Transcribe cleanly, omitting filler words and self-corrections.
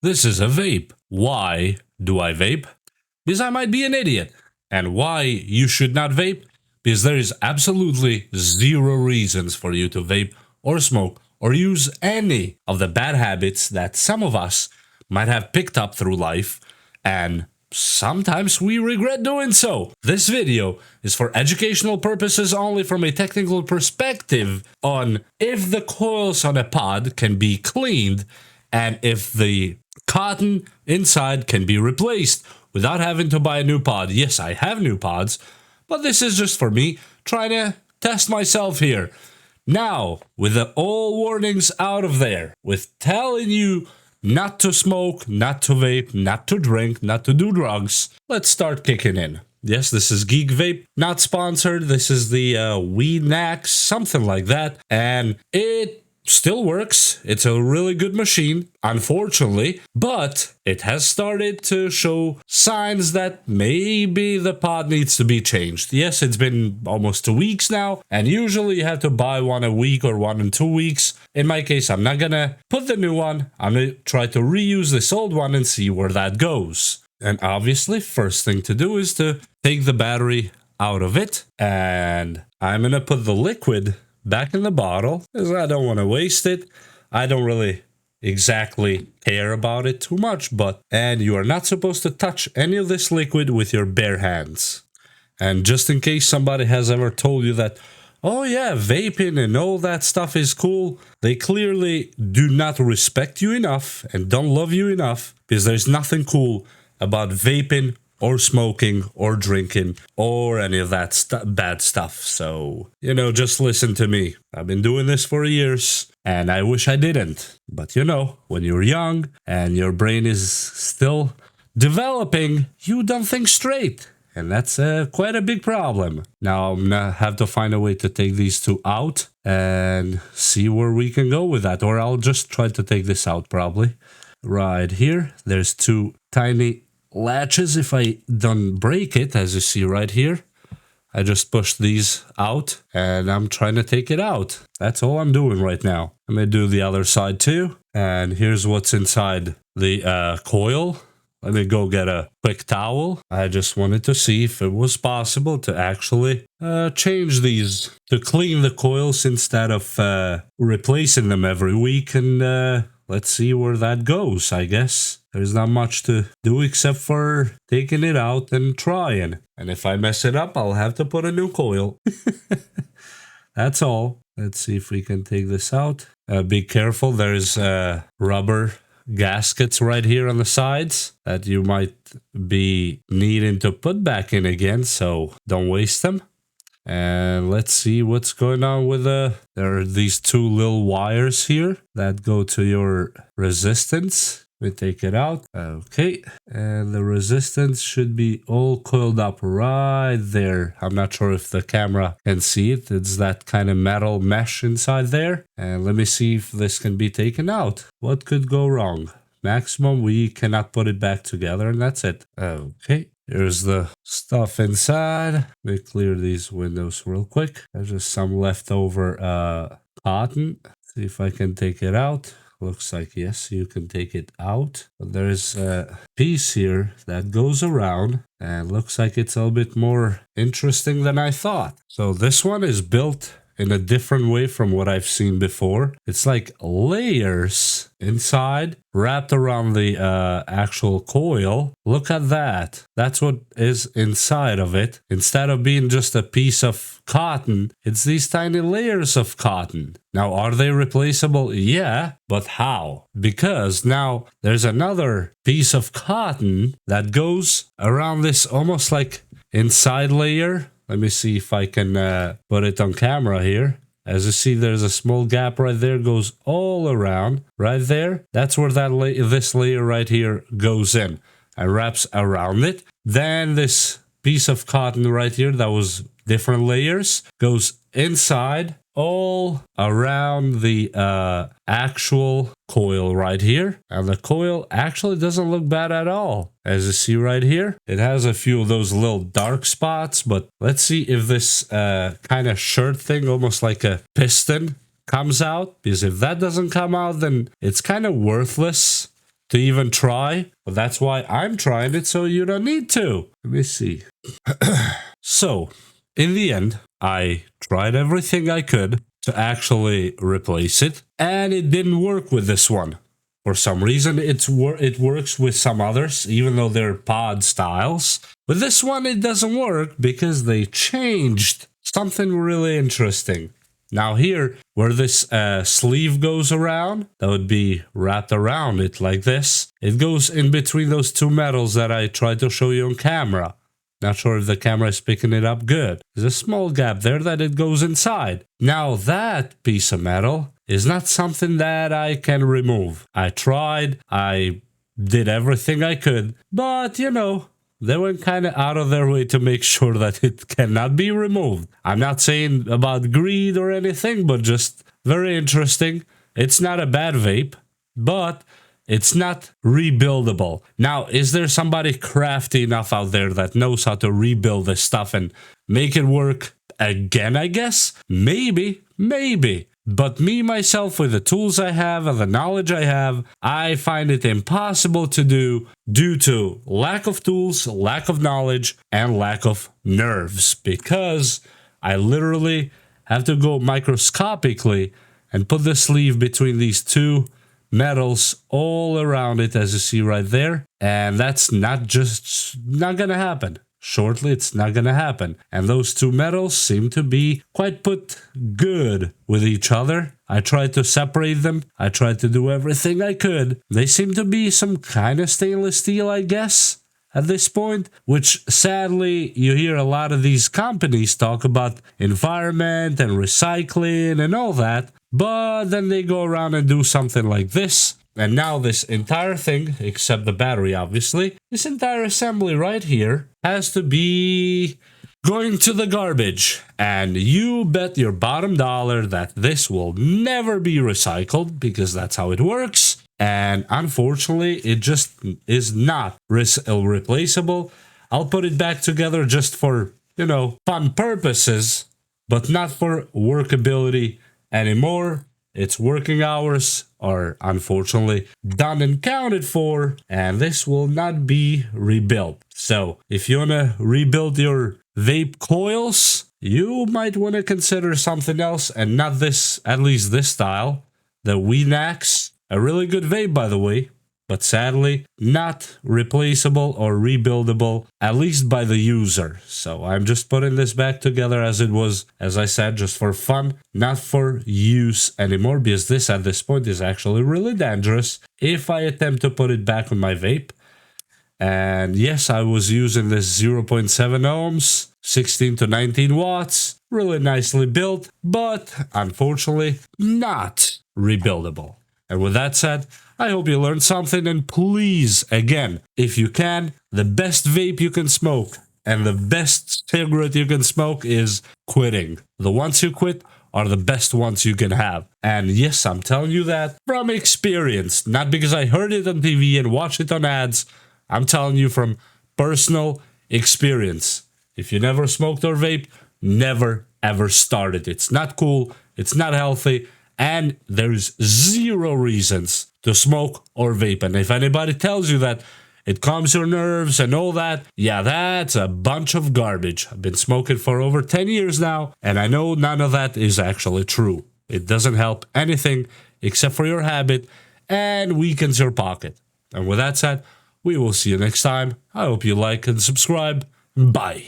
This is a vape. Why do I vape? Because I might be an idiot. And why you should not vape? Because there is absolutely zero reasons for you to vape or smoke or use any of the bad habits that some of us might have picked up through life, and sometimes we regret doing so. This video is for educational purposes only, from a technical perspective on if the coils on a pod can be cleaned and if the cotton inside can be replaced without having to buy a new pod. Yes, I have new pods, but this is just for me trying to test myself here. Now, with the all warnings out of there, with telling you not to smoke, not to vape, not to drink, not to do drugs, let's start kicking in. Yes, this is Geekvape, not sponsored. This is the WENAX, something like that, and it still works. It's a really good machine, unfortunately, but it has started to show signs that maybe the pod needs to be changed. Yes, it's been almost 2 weeks now, and usually you have to buy one a week or one in 2 weeks. In my case, I'm not gonna put the new one. I'm gonna try to reuse this old one and see where that goes. And obviously, first thing to do is to take the battery out of it, and I'm gonna put the liquid back in the bottle because I don't want to waste it. I don't really exactly care about it too much, and you are not supposed to touch any of this liquid with your bare hands. And just in case somebody has ever told you that, oh yeah, vaping and all that stuff is cool, they clearly do not respect you enough and don't love you enough, because there's nothing cool about vaping or smoking or drinking or any of that bad stuff. So, just listen to me. I've been doing this for years and I wish I didn't. But when you're young and your brain is still developing, you don't think straight. And that's quite a big problem. Now I'm gonna have to find a way to take these two out and see where we can go with that. Or I'll just try to take this out probably. Right here, there's two tiny latches. If I don't break it, as you see right here, I just pushed these out and I'm trying to take it out. That's all I'm doing right now. I'm gonna do the other side too. And here's what's inside the coil. Let me go get a quick towel. I just wanted to see if it was possible to actually change these, to clean the coils instead of replacing them every week. And let's see where that goes, I guess. There's not much to do except for taking it out and trying. And if I mess it up, I'll have to put a new coil. That's all. Let's see if we can take this out. Be careful. There's rubber gaskets right here on the sides that you might be needing to put back in again. So don't waste them. And let's see what's going on with there are these two little wires here that go to your resistance. We take it out. Okay. And the resistance should be all coiled up right there. I'm not sure if the camera can see it. It's that kind of metal mesh inside there. And let me see if this can be taken out. What could go wrong? Maximum, we cannot put it back together, and that's it. Okay. Here's the stuff inside. Let me clear these windows real quick. There's just some leftover cotton. See if I can take it out. Looks like yes, you can take it out. But there's a piece here that goes around and looks like it's a little bit more interesting than I thought. So this one is built in a different way from what I've seen before. It's like layers inside wrapped around the actual coil. Look at that. That's what is inside of it. Instead of being just a piece of cotton, it's these tiny layers of cotton. Now, are they replaceable? Yeah, but how? Because now there's another piece of cotton that goes around this almost like inside layer. Let me see if I can put it on camera here. As you see, there's a small gap right there, goes all around right there. That's where that this layer right here goes in and wraps around it. Then this piece of cotton right here that was different layers goes inside all around the actual coil right here. And the coil actually doesn't look bad at all. As you see right here, it has a few of those little dark spots, but let's see if this kind of shirt thing, almost like a piston, comes out. Because if that doesn't come out, then it's kind of worthless. to even try. But that's why I'm trying it, so you don't need to. Let me see. So, in the end, I tried everything I could to actually replace it, and it didn't work with this one. For some reason, it works with some others, even though they're pod styles. With this one, it doesn't work because they changed something really interesting. Now here, where this sleeve goes around, that would be wrapped around it like this. It goes in between those two metals that I tried to show you on camera. Not sure if the camera is picking it up good. There's a small gap there that it goes inside. Now that piece of metal is not something that I can remove. I tried, I did everything I could, but you know, they went kind of out of their way to make sure that it cannot be removed. I'm not saying about greed or anything, but just very interesting. It's not a bad vape, but it's not rebuildable. Now, is there somebody crafty enough out there that knows how to rebuild this stuff and make it work again, I guess? Maybe. But me, myself, with the tools I have and the knowledge I have, I find it impossible to do due to lack of tools, lack of knowledge, and lack of nerves. Because I literally have to go microscopically and put the sleeve between these two metals all around it, as you see right there. And that's not gonna happen. Shortly, it's not gonna happen. And those two metals seem to be quite put good with each other. I tried to separate them. I tried to do everything I could. They seem to be some kind of stainless steel, I guess, at this point, which sadly, you hear a lot of these companies talk about environment and recycling and all that, but then they go around and do something like this. And now this entire thing, except the battery obviously, this entire assembly right here has to be going to the garbage. And you bet your bottom dollar that this will never be recycled, because that's how it works. And unfortunately, it just is not replaceable. I'll put it back together just for, you know, fun purposes, but not for workability anymore. Its working hours are unfortunately done and counted for, and this will not be rebuilt. So if you want to rebuild your vape coils, you might want to consider something else, and not this, at least this style, the WENAX. A really good vape, by the way, but sadly not replaceable or rebuildable, at least by the user. So I'm just putting this back together as it was, as I said, just for fun, not for use anymore, because this at this point is actually really dangerous if I attempt to put it back on my vape. And yes, I was using this 0.7 ohms, 16 to 19 watts, really nicely built, but unfortunately not rebuildable. And with that said, I hope you learned something, and please, again, if you can, the best vape you can smoke and the best cigarette you can smoke is quitting. The ones you quit are the best ones you can have. And yes, I'm telling you that from experience, not because I heard it on TV and watched it on ads. I'm telling you from personal experience. If you never smoked or vaped, never ever start it. It's not cool, it's not healthy, and there's zero reasons to smoke or vape. And if anybody tells you that it calms your nerves and all that, yeah, that's a bunch of garbage. I've been smoking for over 10 years now, and I know none of that is actually true. It doesn't help anything except for your habit and weakens your pocket. And with that said, we will see you next time. I hope you like and subscribe. Bye.